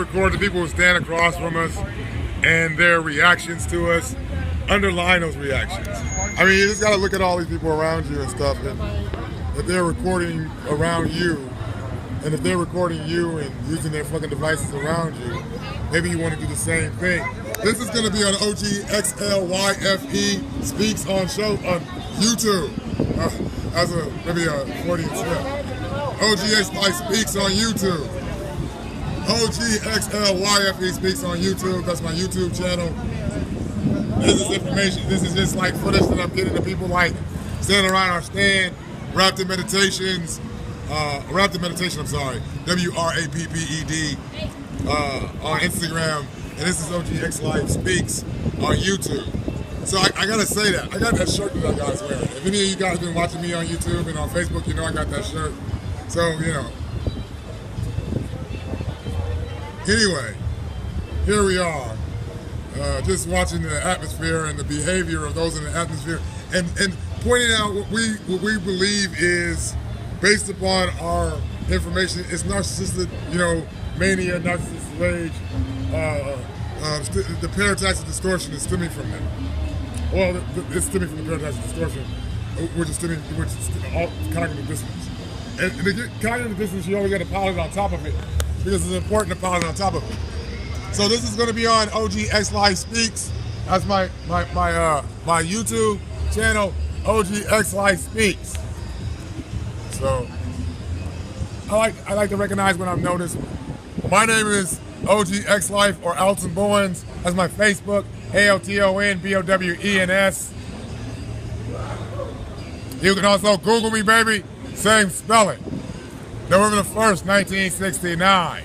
record the people who stand across from us and their reactions to us, underline those reactions. I mean, you just gotta look at all these people around you and stuff, and if they're recording around you, and if they're recording you and using their fucking devices around you, maybe you want to do the same thing. This is going to be on Ogxlyfe Speaks on YouTube. As maybe a 40 step. Ogxlyfe Speaks on YouTube. Ogxlyfe Speaks on YouTube. That's my YouTube channel. This is information. This is just like footage that I'm getting to people like standing around our stand, wrapped in meditations. I'm sorry, WRAPPED on Instagram, and this is Ogxlyfe Speaks on YouTube. So I gotta say that. I got that shirt that I guys wearing. If any of you guys have been watching me on YouTube and on Facebook, you know I got that shirt. So, you know. Anyway, here we are. Just watching the atmosphere and the behavior of those in the atmosphere and pointing out what we believe is based upon our information. It's narcissistic, you know, mania, narcissistic rage. The parataxic distortion is stemming from that. Well, it's stemming from the parataxic distortion, which is all cognitive dissonance. And to get cognitive dissonance, you always got to pile it on top of it because it's important to pile it on top of it. So this is going to be on Ogxlyfe Speaks. That's my YouTube channel, Ogxlyfe Speaks. So I like to recognize when I'm noticed. My name is Ogxlyfe or Alton Bowens. That's my Facebook, ALTONBOWENS. You can also Google me, baby. Same spelling. November the 1st, 1969.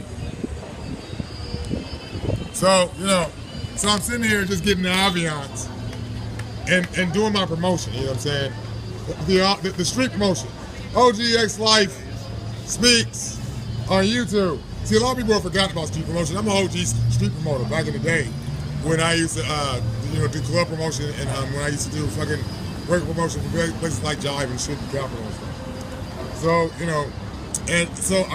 So, you know, so I'm sitting here just getting the ambiance and doing my promotion, you know what I'm saying? The street promotion. Ogxlyfe Speaks on YouTube. See, a lot of people have forgotten about street promotion. I'm an OG street promoter back in the day when I used to, do club promotion and when I used to do fucking work promotion for places like Jive and shit, the Capital and stuff. So, you know, and so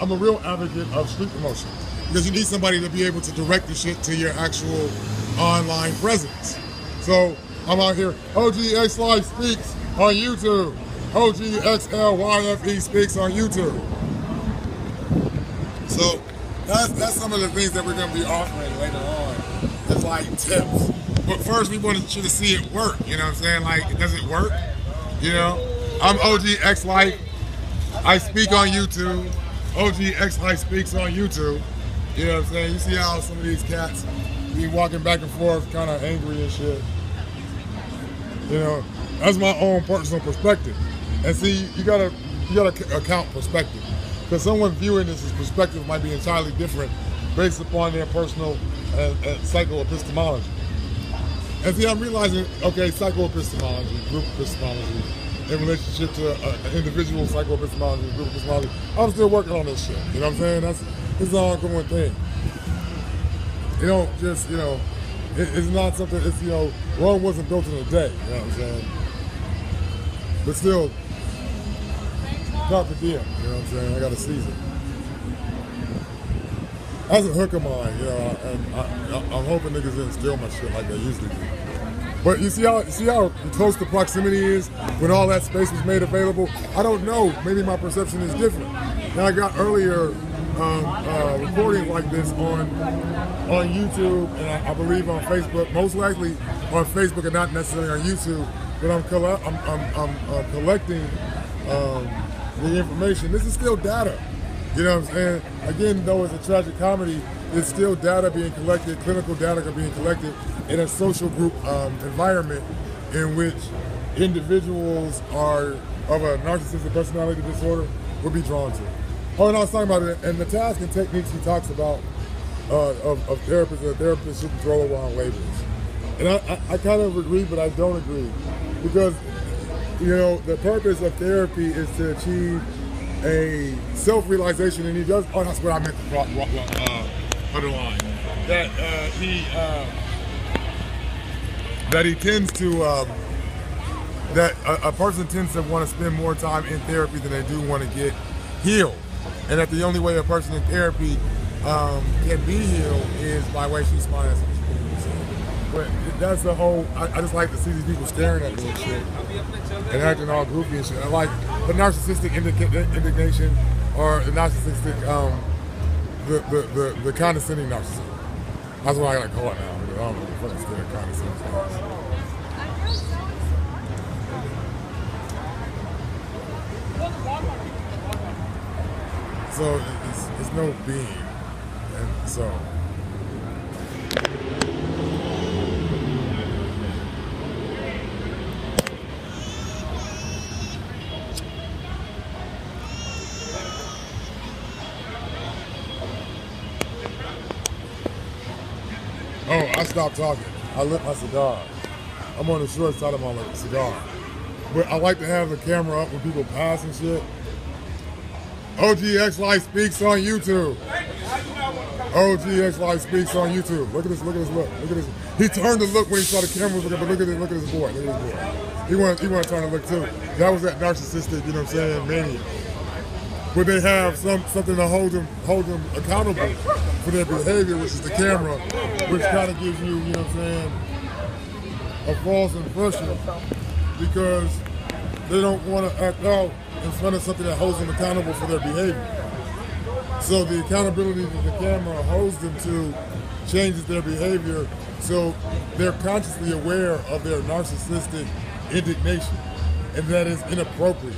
I'm a real advocate of street promotion because you need somebody to be able to direct the shit to your actual online presence. So I'm out here, Ogxlyfe Speaks on YouTube. Ogxlyfe Speaks on YouTube. So that's some of the things that we're going to be offering later on. It's like tips. But first we want you to see it work. You know what I'm saying? Like, does it work? You know? I'm Ogxlyfe. I speak on YouTube. Ogxlyfe Speaks on YouTube. You know what I'm saying? You see how some of these cats be walking back and forth kind of angry and shit. You know, that's my own personal perspective. And see, you gotta account perspective. Because someone viewing this as perspective might be entirely different based upon their personal psychoepistemology. And see, I'm realizing, okay, psychoepistemology, group epistemology, in relationship to an individual psychoepistemology, group epistemology, I'm still working on this shit. You know what I'm saying? This is an ongoing thing. You know, just, you know, it's not something, it's, you know, Rome wasn't built in a day, you know what I'm saying? But still, carpe diem, you know what I'm saying? I got a season. That's a hook of mine, you know, and I'm hoping niggas didn't steal my shit like they usually do. But you see how close the proximity is when all that space was made available? I don't know, maybe my perception is different. Now I got earlier recordings like this on YouTube and I believe on Facebook, most likely on Facebook and not necessarily on YouTube, but I'm collecting the information. This is still data. You know what I'm saying? Again, though it's a tragic comedy, it's still data being collected, clinical data being collected in a social group environment in which individuals are of a narcissistic personality disorder would be drawn to. Oh, and I was talking about it, and the task and techniques he talks about of therapists, that therapists shouldn't throw around labels. And I kind of agree, but I don't agree. Because, you know, the purpose of therapy is to achieve a self-realization, and he does, oh, that's what I meant to underline. That he tends to, that a person tends to want to spend more time in therapy than they do want to get healed. And that the only way a person in therapy can be healed is by way she smiles. But that's the whole. I just like to see these people staring at me and shit and acting all goofy and shit. I like the narcissistic indignation or the narcissistic, the condescending narcissism. That's what I gotta call it now. I don't know what the fuck is the condescending. So it's no being, and so. Oh, I stopped talking. I lit my cigar. I'm on the short side of my cigar. But I like to have the camera up when people pass and shit. Ogxlyfe speaks on YouTube. Ogxlyfe speaks on YouTube. Look at this, look at this look. Look at this. He turned to look when he saw the camera was looking, but look at this boy. Look at this boy. He wanted to turn to look too. That was that narcissistic, you know what I'm saying, mania. But they have something to hold them accountable for their behavior, which is the camera, which kind of gives you, you know what I'm saying, a false impression because they don't want to act out in front of something that holds them accountable for their behavior. So the accountability that the camera holds them to changes their behavior, so they're consciously aware of their narcissistic indignation, and that is inappropriate.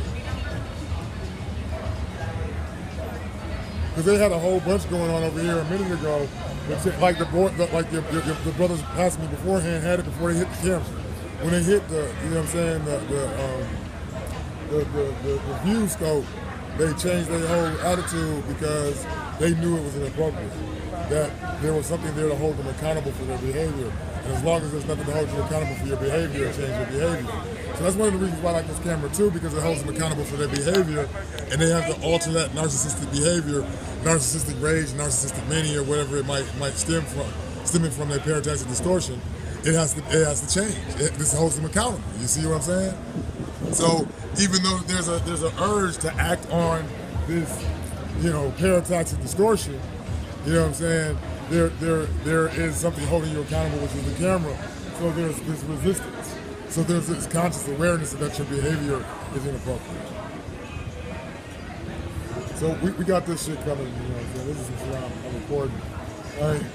Because they had a whole bunch going on over here a minute ago. Like the brothers passing me beforehand had it before they hit the camera. When they hit the, you know what I'm saying, the view scope, they changed their whole attitude because they knew it was inappropriate. That there was something there to hold them accountable for their behavior. And as long as there's nothing to hold you accountable for your behavior, it changes your behavior. So that's one of the reasons why I like this camera too, because it holds them accountable for their behavior, and they have to alter that narcissistic behavior, narcissistic rage, narcissistic mania, whatever it might stemming from their paratactic distortion. It has to change. This holds them accountable. You see what I'm saying? So even though there's an urge to act on this, you know, paratactic distortion, you know what I'm saying? There is something holding you accountable, which is the camera. So there's this resistance. So there's this conscious awareness that your behavior is inappropriate. So we got this shit coming, you know what I'm saying? This is some shit I'm recording.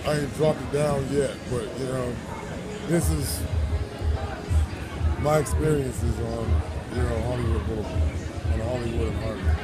I ain't dropped it down yet, but you know, this is my experiences on, you know, Hollywood Boulevard, on Hollywood and Highland.